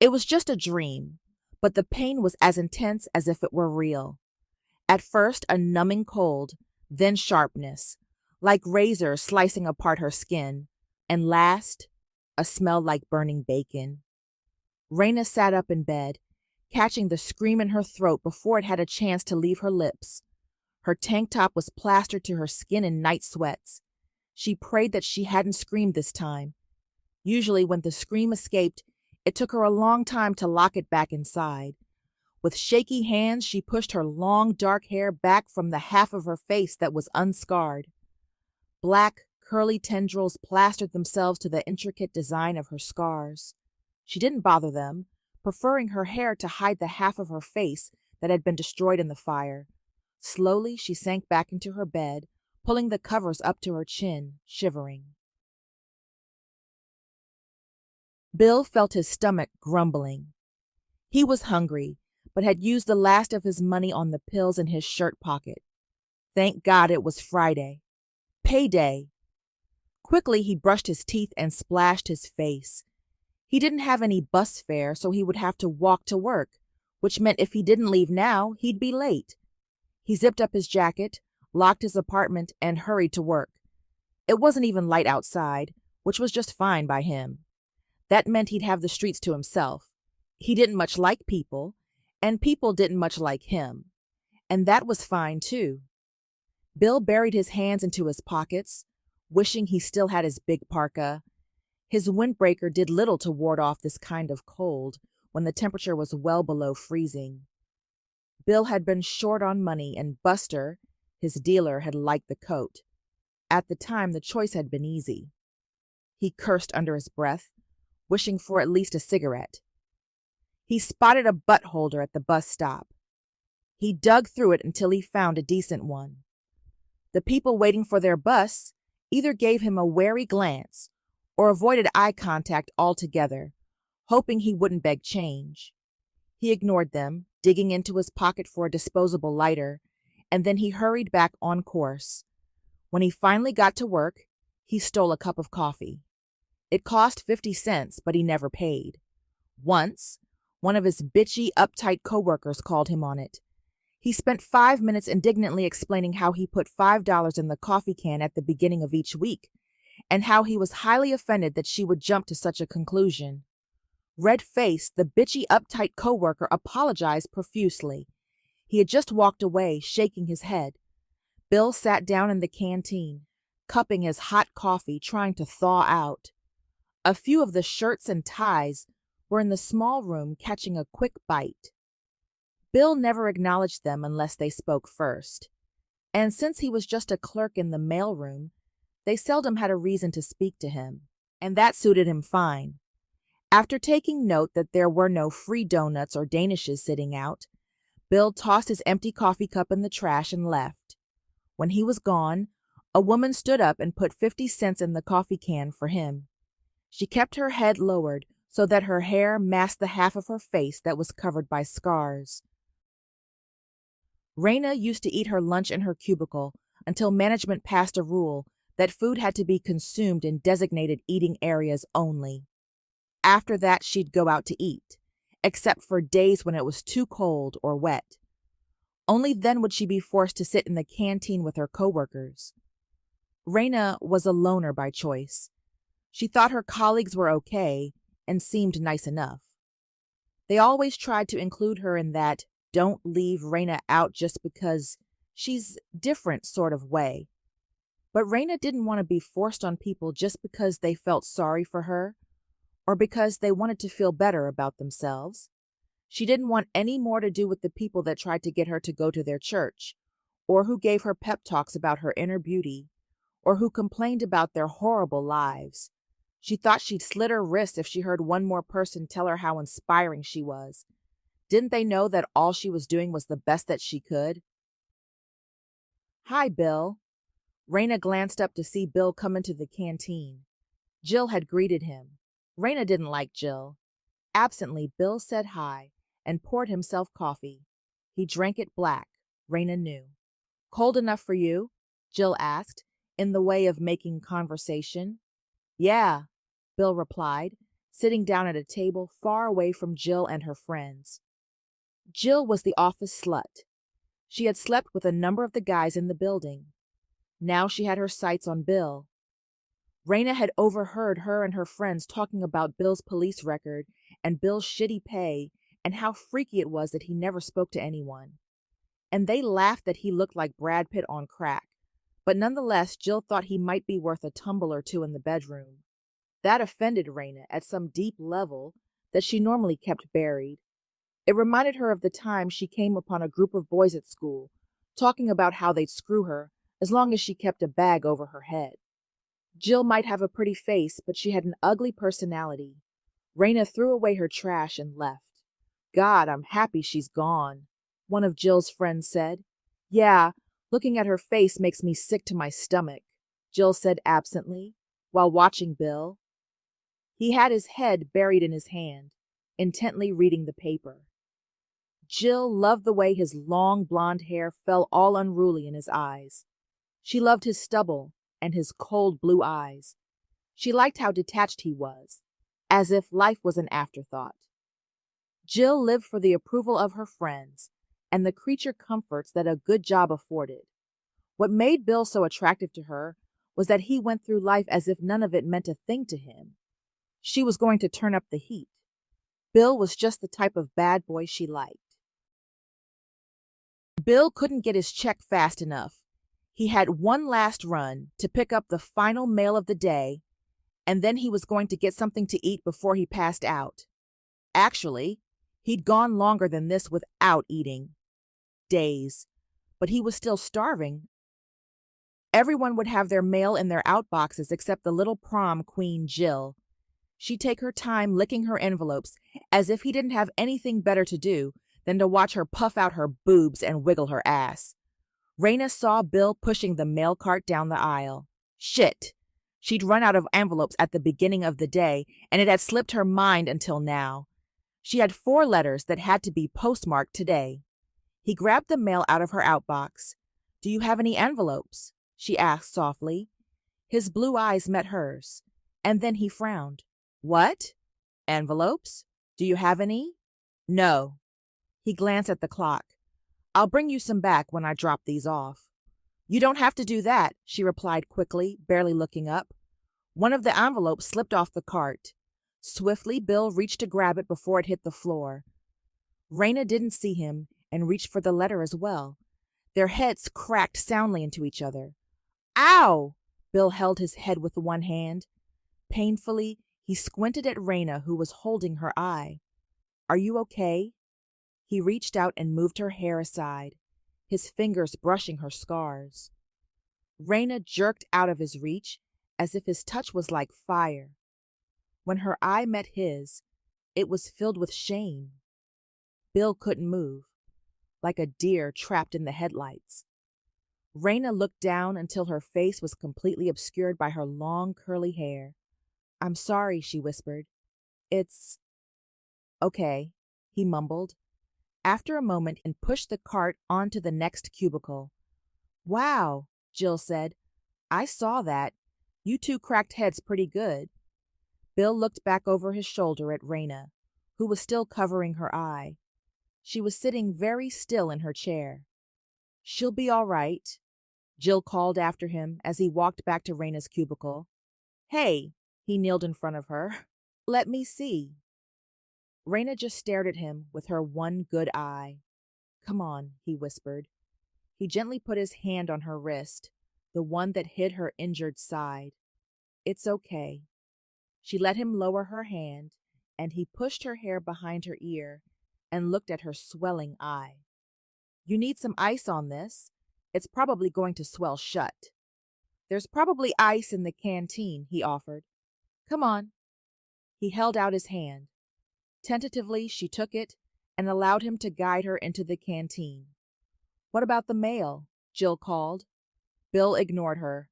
It was just a dream, but the pain was as intense as if it were real. At first, a numbing cold, then sharpness, like razors slicing apart her skin, and last, a smell like burning bacon. Raina sat up in bed, catching the scream in her throat before it had a chance to leave her lips. Her tank top was plastered to her skin in night sweats. She prayed that she hadn't screamed this time. Usually, when the scream escaped, it took her a long time to lock it back inside. With shaky hands, she pushed her long, dark hair back from the half of her face that was unscarred. Black, curly tendrils plastered themselves to the intricate design of her scars. She didn't bother them, preferring her hair to hide the half of her face that had been destroyed in the fire. Slowly, she sank back into her bed, pulling the covers up to her chin, shivering. Bill felt his stomach grumbling. He was hungry, but had used the last of his money on the pills in his shirt pocket. Thank God it was Friday. Payday! Quickly, he brushed his teeth and splashed his face. He didn't have any bus fare, so he would have to walk to work, which meant if he didn't leave now, he'd be late. He zipped up his jacket, locked his apartment, and hurried to work. It wasn't even light outside, which was just fine by him. That meant he'd have the streets to himself. He didn't much like people, and people didn't much like him. And that was fine, too. Bill buried his hands into his pockets, wishing he still had his big parka. His windbreaker did little to ward off this kind of cold when the temperature was well below freezing. Bill had been short on money, and Buster, his dealer, had liked the coat. At the time, the choice had been easy. He cursed under his breath, wishing for at least a cigarette. He spotted a butt holder at the bus stop. He dug through it until he found a decent one. The people waiting for their bus either gave him a wary glance or avoided eye contact altogether, hoping he wouldn't beg change. He ignored them, digging into his pocket for a disposable lighter, and then he hurried back on course. When he finally got to work, he stole a cup of coffee. It cost 50 cents, but he never paid. Once, one of his bitchy, uptight coworkers called him on it. He spent 5 minutes indignantly explaining how he put $5 in the coffee can at the beginning of each week, and how he was highly offended that she would jump to such a conclusion. Red-faced, the bitchy, uptight coworker apologized profusely. He had just walked away, shaking his head. Bill sat down in the canteen, cupping his hot coffee, trying to thaw out. A few of the shirts and ties were in the small room catching a quick bite. Bill never acknowledged them unless they spoke first, and since he was just a clerk in the mailroom, they seldom had a reason to speak to him, and that suited him fine. After taking note that there were no free donuts or danishes sitting out, Bill tossed his empty coffee cup in the trash and left. When he was gone, a woman stood up and put 50 cents in the coffee can for him. She kept her head lowered so that her hair masked the half of her face that was covered by scars. Raina used to eat her lunch in her cubicle until management passed a rule that food had to be consumed in designated eating areas only. After that, she'd go out to eat, except for days when it was too cold or wet. Only then would she be forced to sit in the canteen with her coworkers. Raina was a loner by choice. She thought her colleagues were okay and seemed nice enough. They always tried to include her in that "don't leave Raina out just because she's different" sort of way. But Raina didn't want to be forced on people just because they felt sorry for her or because they wanted to feel better about themselves. She didn't want any more to do with the people that tried to get her to go to their church, or who gave her pep talks about her inner beauty, or who complained about their horrible lives. She thought she'd slit her wrists if she heard one more person tell her how inspiring she was. Didn't they know that all she was doing was the best that she could? "Hi, Bill." Raina glanced up to see Bill come into the canteen. Jill had greeted him. Raina didn't like Jill. Absently, Bill said hi and poured himself coffee. He drank it black, Raina knew. "Cold enough for you?" Jill asked, in the way of making conversation. "Yeah," Bill replied, sitting down at a table far away from Jill and her friends. Jill was the office slut. She had slept with a number of the guys in the building. Now she had her sights on Bill. Raina had overheard her and her friends talking about Bill's police record and Bill's shitty pay and how freaky it was that he never spoke to anyone. And they laughed that he looked like Brad Pitt on crack, but nonetheless Jill thought he might be worth a tumble or two in the bedroom. That offended Raina at some deep level that she normally kept buried. It reminded her of the time she came upon a group of boys at school, talking about how they'd screw her as long as she kept a bag over her head. Jill might have a pretty face, but she had an ugly personality. Raina threw away her trash and left. God, I'm happy she's gone, one of Jill's friends said. Yeah, looking at her face makes me sick to my stomach, Jill said absently, while watching Bill. He had his head buried in his hand, intently reading the paper. Jill loved the way his long blonde hair fell all unruly in his eyes. She loved his stubble and his cold blue eyes. She liked how detached he was, as if life was an afterthought. Jill lived for the approval of her friends and the creature comforts that a good job afforded. What made Bill so attractive to her was that he went through life as if none of it meant a thing to him. She was going to turn up the heat. Bill was just the type of bad boy she liked. Bill couldn't get his check fast enough. He had one last run to pick up the final mail of the day, and then he was going to get something to eat before he passed out. Actually, he'd gone longer than this without eating. Days. But he was still starving. Everyone would have their mail in their outboxes except the little prom queen Jill. She'd take her time licking her envelopes as if he didn't have anything better to do than to watch her puff out her boobs and wiggle her ass. Raina saw Bill pushing the mail cart down the aisle. Shit! She'd run out of envelopes at the beginning of the day, and it had slipped her mind until now. She had 4 letters that had to be postmarked today. He grabbed the mail out of her outbox. Do you have any envelopes? She asked softly. His blue eyes met hers, and then he frowned. What? Envelopes? Do you have any? No. He glanced at the clock. I'll bring you some back when I drop these off. You don't have to do that, she replied quickly, barely looking up. One of the envelopes slipped off the cart. Swiftly, Bill reached to grab it before it hit the floor. Raina didn't see him and reached for the letter as well. Their heads cracked soundly into each other. Ow! Bill held his head with one hand. Painfully, he squinted at Raina, who was holding her eye. Are you okay? He reached out and moved her hair aside, his fingers brushing her scars. Raina jerked out of his reach as if his touch was like fire. When her eye met his, it was filled with shame. Bill couldn't move, like a deer trapped in the headlights. Raina looked down until her face was completely obscured by her long, curly hair. I'm sorry, she whispered. It's okay, he mumbled. After a moment, and pushed the cart onto the next cubicle. Wow, Jill said. I saw that. You two cracked heads pretty good. Bill looked back over his shoulder at Raina, who was still covering her eye. She was sitting very still in her chair. She'll be all right, Jill called after him as he walked back to Raina's cubicle. Hey, he kneeled in front of her. Let me see. Raina just stared at him with her one good eye. Come on, he whispered. He gently put his hand on her wrist, the one that hid her injured side. It's okay. She let him lower her hand, and he pushed her hair behind her ear and looked at her swelling eye. You need some ice on this. It's probably going to swell shut. There's probably ice in the canteen, he offered. Come on. He held out his hand. Tentatively, she took it and allowed him to guide her into the canteen. What about the mail? Jill called. Bill ignored her.